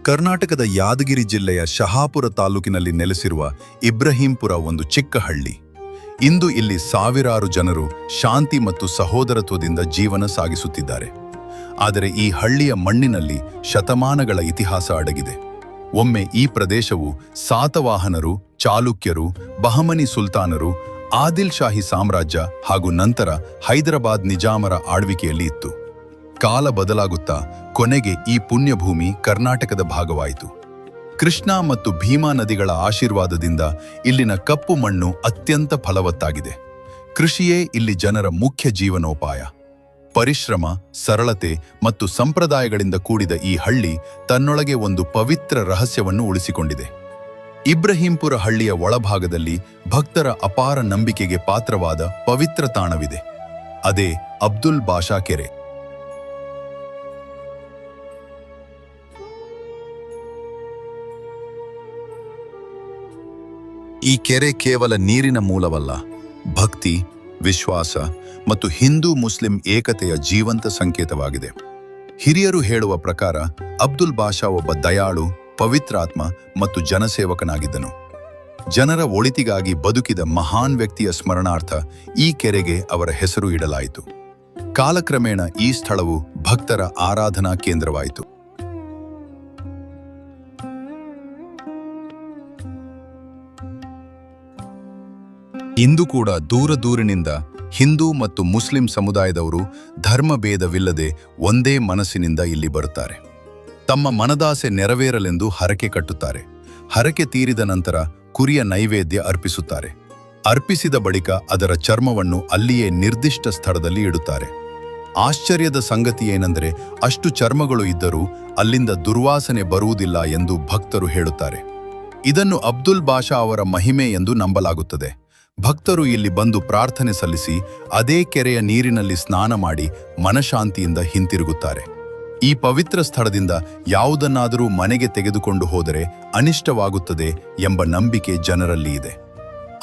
ಕರ್ನಾಟಕದ ಯಾದಗಿರಿ ಜಿಲ್ಲೆಯ ಶಹಾಪುರ ತಾಲೂಕಿನಲ್ಲಿ ನೆಲೆಸಿರುವ ಇಬ್ರಾಹಿಂಪುರ ಒಂದು ಚಿಕ್ಕ ಹಳ್ಳಿ. ಇಂದು ಇಲ್ಲಿ ಸಾವಿರಾರು ಜನರು ಶಾಂತಿ ಮತ್ತು ಸಹೋದರತ್ವದಿಂದ ಜೀವನ ಸಾಗಿಸುತ್ತಿದ್ದಾರೆ. ಆದರೆ ಈ ಹಳ್ಳಿಯ ಮಣ್ಣಿನಲ್ಲಿ ಶತಮಾನಗಳ ಇತಿಹಾಸ ಅಡಗಿದೆ. ಒಮ್ಮೆ ಈ ಪ್ರದೇಶವು ಸಾತವಾಹನರು, ಚಾಲುಕ್ಯರು, ಬಹಮನಿ ಸುಲ್ತಾನರು, ಆದಿಲ್ ಶಾಹಿ ಸಾಮ್ರಾಜ್ಯ ಹಾಗೂ ನಂತರ ಹೈದರಾಬಾದ್ ನಿಜಾಮರ ಆಳ್ವಿಕೆಯಲ್ಲಿ ಇತ್ತು. ಕಾಲ ಬದಲಾಗುತ್ತಾ ಕೊನೆಗೆ ಈ ಪುಣ್ಯಭೂಮಿ ಕರ್ನಾಟಕದ ಭಾಗವಾಯಿತು. ಕೃಷ್ಣಾ ಮತ್ತು ಭೀಮಾ ನದಿಗಳ ಆಶೀರ್ವಾದದಿಂದ ಇಲ್ಲಿನ ಕಪ್ಪು ಮಣ್ಣು ಅತ್ಯಂತ ಫಲವತ್ತಾಗಿದೆ. ಕೃಷಿಯೇ ಇಲ್ಲಿ ಜನರ ಮುಖ್ಯ ಜೀವನೋಪಾಯ. ಪರಿಶ್ರಮ, ಸರಳತೆ ಮತ್ತು ಸಂಪ್ರದಾಯಗಳಿಂದ ಕೂಡಿದ ಈ ಹಳ್ಳಿ ತನ್ನೊಳಗೆ ಒಂದು ಪವಿತ್ರ ರಹಸ್ಯವನ್ನು ಉಳಿಸಿಕೊಂಡಿದೆ. ಇಬ್ರಾಹಿಂಪುರ ಹಳ್ಳಿಯ ಒಳಭಾಗದಲ್ಲಿ ಭಕ್ತರ ಅಪಾರ ನಂಬಿಕೆಗೆ ಪಾತ್ರವಾದ ಪವಿತ್ರ ತಾಣವಿದೆ. ಅದೇ ಅಬ್ದುಲ್ ಬಾಷಾ ಕೆರೆ. ಈ ಕೆರೆ ಕೇವಲ ನೀರಿನ ಮೂಲವಲ್ಲ, ಭಕ್ತಿ, ವಿಶ್ವಾಸ ಮತ್ತು ಹಿಂದೂ ಮುಸ್ಲಿಂ ಏಕತೆಯ ಜೀವಂತ ಸಂಕೇತವಾಗಿದೆ. ಹಿರಿಯರು ಹೇಳುವ ಪ್ರಕಾರ ಅಬ್ದುಲ್ ಬಾಷಾ ಒಬ್ಬ ದಯಾಳು, ಪವಿತ್ರಾತ್ಮ ಮತ್ತು ಜನಸೇವಕನಾಗಿದ್ದನು. ಜನರ ಒಳಿತಿಗಾಗಿ ಬದುಕಿದ ಮಹಾನ್ ವ್ಯಕ್ತಿಯ ಸ್ಮರಣಾರ್ಥ ಈ ಕೆರೆಗೆ ಅವರ ಹೆಸರು ಇಡಲಾಯಿತು. ಕಾಲಕ್ರಮೇಣ ಈ ಸ್ಥಳವು ಭಕ್ತರ ಆರಾಧನಾ ಕೇಂದ್ರವಾಯಿತು. ಇಂದು ಕೂಡ ದೂರದೂರಿನಿಂದ ಹಿಂದೂ ಮತ್ತು ಮುಸ್ಲಿಂ ಸಮುದಾಯದವರು ಧರ್ಮಭೇದವಿಲ್ಲದೆ ಒಂದೇ ಮನಸ್ಸಿನಿಂದ ಇಲ್ಲಿ ಬರುತ್ತಾರೆ. ತಮ್ಮ ಮನದಾಸೆ ನೆರವೇರಲೆಂದು ಹರಕೆ ಕಟ್ಟುತ್ತಾರೆ. ಹರಕೆ ತೀರಿದ ನಂತರ ಕುರಿಯ ನೈವೇದ್ಯ ಅರ್ಪಿಸುತ್ತಾರೆ. ಅರ್ಪಿಸಿದ ಬಳಿಕ ಅದರ ಚರ್ಮವನ್ನು ಅಲ್ಲಿಯೇ ನಿರ್ದಿಷ್ಟ ಸ್ಥಳದಲ್ಲಿ ಇಡುತ್ತಾರೆ. ಆಶ್ಚರ್ಯದ ಸಂಗತಿ ಏನೆಂದರೆ ಅಷ್ಟು ಚರ್ಮಗಳು ಇದ್ದರೂ ಅಲ್ಲಿಂದ ದುರ್ವಾಸನೆ ಬರುವುದಿಲ್ಲ ಎಂದು ಭಕ್ತರು ಹೇಳುತ್ತಾರೆ. ಇದನ್ನು ಅಬ್ದುಲ್ ಬಾಷಾ ಅವರ ಮಹಿಮೆ ಎಂದು ನಂಬಲಾಗುತ್ತದೆ. ಭಕ್ತರು ಇಲ್ಲಿ ಬಂದು ಪ್ರಾರ್ಥನೆ ಸಲ್ಲಿಸಿ ಅದೇ ಕೆರೆಯ ನೀರಿನಲ್ಲಿ ಸ್ನಾನ ಮಾಡಿ ಮನಶಾಂತಿಯಿಂದ ಹಿಂತಿರುಗುತ್ತಾರೆ. ಈ ಪವಿತ್ರ ಸ್ಥಳದಿಂದ ಯಾವುದನ್ನಾದರೂ ಮನೆಗೆ ತೆಗೆದುಕೊಂಡು ಹೋದರೆ ಅನಿಷ್ಟವಾಗುತ್ತದೆ ಎಂಬ ನಂಬಿಕೆ ಜನರಲ್ಲಿ ಇದೆ.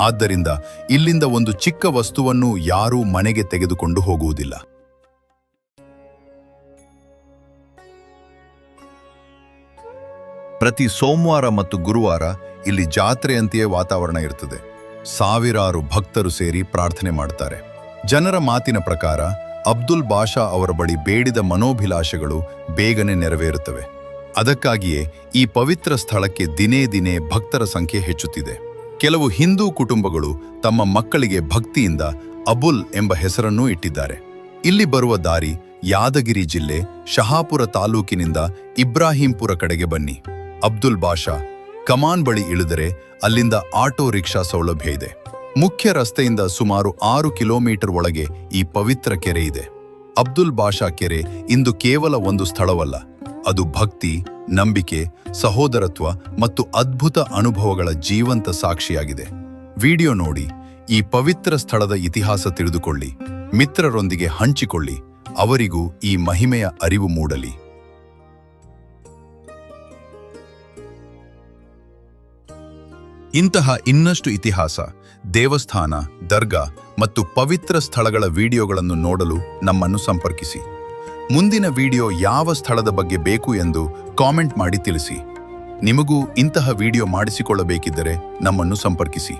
ಆದ್ದರಿಂದ ಇಲ್ಲಿಂದ ಒಂದು ಚಿಕ್ಕ ವಸ್ತುವನ್ನು ಯಾರೂ ಮನೆಗೆ ತೆಗೆದುಕೊಂಡು ಹೋಗುವುದಿಲ್ಲ. ಪ್ರತಿ ಸೋಮವಾರ ಮತ್ತು ಗುರುವಾರ ಇಲ್ಲಿ ಜಾತ್ರೆಯಂತೆಯೇ ವಾತಾವರಣ ಇರುತ್ತದೆ. ಸಾವಿರಾರು ಭಕ್ತರು ಸೇರಿ ಪ್ರಾರ್ಥನೆ ಮಾಡುತ್ತಾರೆ. ಜನರ ಮಾತಿನ ಪ್ರಕಾರ ಅಬ್ದುಲ್ ಬಾಷಾ ಅವರ ಬಳಿ ಬೇಡಿದ ಮನೋಭಿಲಾಷೆಗಳು ಬೇಗನೆ ನೆರವೇರುತ್ತವೆ. ಅದಕ್ಕಾಗಿಯೇ ಈ ಪವಿತ್ರ ಸ್ಥಳಕ್ಕೆ ದಿನೇ ದಿನೇ ಭಕ್ತರ ಸಂಖ್ಯೆ ಹೆಚ್ಚುತ್ತಿದೆ. ಕೆಲವು ಹಿಂದೂ ಕುಟುಂಬಗಳು ತಮ್ಮ ಮಕ್ಕಳಿಗೆ ಭಕ್ತಿಯಿಂದ ಅಬುಲ್ ಎಂಬ ಹೆಸರನ್ನೂ ಇಟ್ಟಿದ್ದಾರೆ. ಇಲ್ಲಿ ಬರುವ ದಾರಿ ಯಾದಗಿರಿ ಜಿಲ್ಲೆ ಶಹಾಪುರ ತಾಲೂಕಿನಿಂದ ಇಬ್ರಾಹಿಂಪುರ ಕಡೆಗೆ ಬನ್ನಿ. ಅಬ್ದುಲ್ ಬಾಷಾ ಕಮಾನ್ ಬಳಿ ಇಳಿದರೆ ಅಲ್ಲಿಂದ ಆಟೋ ರಿಕ್ಷಾ ಸೌಲಭ್ಯ ಇದೆ. ಮುಖ್ಯ ರಸ್ತೆಯಿಂದ ಸುಮಾರು 6 ಕಿಲೋಮೀಟರ್ ಒಳಗೆ ಈ ಪವಿತ್ರ ಕೆರೆ ಇದೆ. ಅಬ್ದುಲ್ ಬಾಷಾ ಕೆರೆ ಇಂದು ಕೇವಲ ಒಂದು ಸ್ಥಳವಲ್ಲ, ಅದು ಭಕ್ತಿ, ನಂಬಿಕೆ, ಸಹೋದರತ್ವ ಮತ್ತು ಅದ್ಭುತ ಅನುಭವಗಳ ಜೀವಂತ ಸಾಕ್ಷಿಯಾಗಿದೆ. ವಿಡಿಯೋ ನೋಡಿ, ಈ ಪವಿತ್ರ ಸ್ಥಳದ ಇತಿಹಾಸ ತಿಳಿದುಕೊಳ್ಳಿ, ಮಿತ್ರರೊಂದಿಗೆ ಹಂಚಿಕೊಳ್ಳಿ, ಅವರಿಗೂ ಈ ಮಹಿಮೆಯ ಅರಿವು ಮೂಡಲಿ. ಇಂತಹ ಇನ್ನಷ್ಟು ಇತಿಹಾಸ, ದೇವಸ್ಥಾನ, ದರ್ಗಾ ಮತ್ತು ಪವಿತ್ರ ಸ್ಥಳಗಳ ವಿಡಿಯೋಗಳನ್ನು ನೋಡಲು ನಮ್ಮನ್ನು ಸಂಪರ್ಕಿಸಿ. ಮುಂದಿನ ವಿಡಿಯೋ ಯಾವ ಸ್ಥಳದ ಬಗ್ಗೆ ಬೇಕು ಎಂದು ಕಾಮೆಂಟ್ ಮಾಡಿ ತಿಳಿಸಿ. ನಿಮಗೂ ಇಂತಹ ವಿಡಿಯೋ ಮಾಡಿಸಿಕೊಳ್ಳಬೇಕಿದ್ದರೆ ನಮ್ಮನ್ನು ಸಂಪರ್ಕಿಸಿ.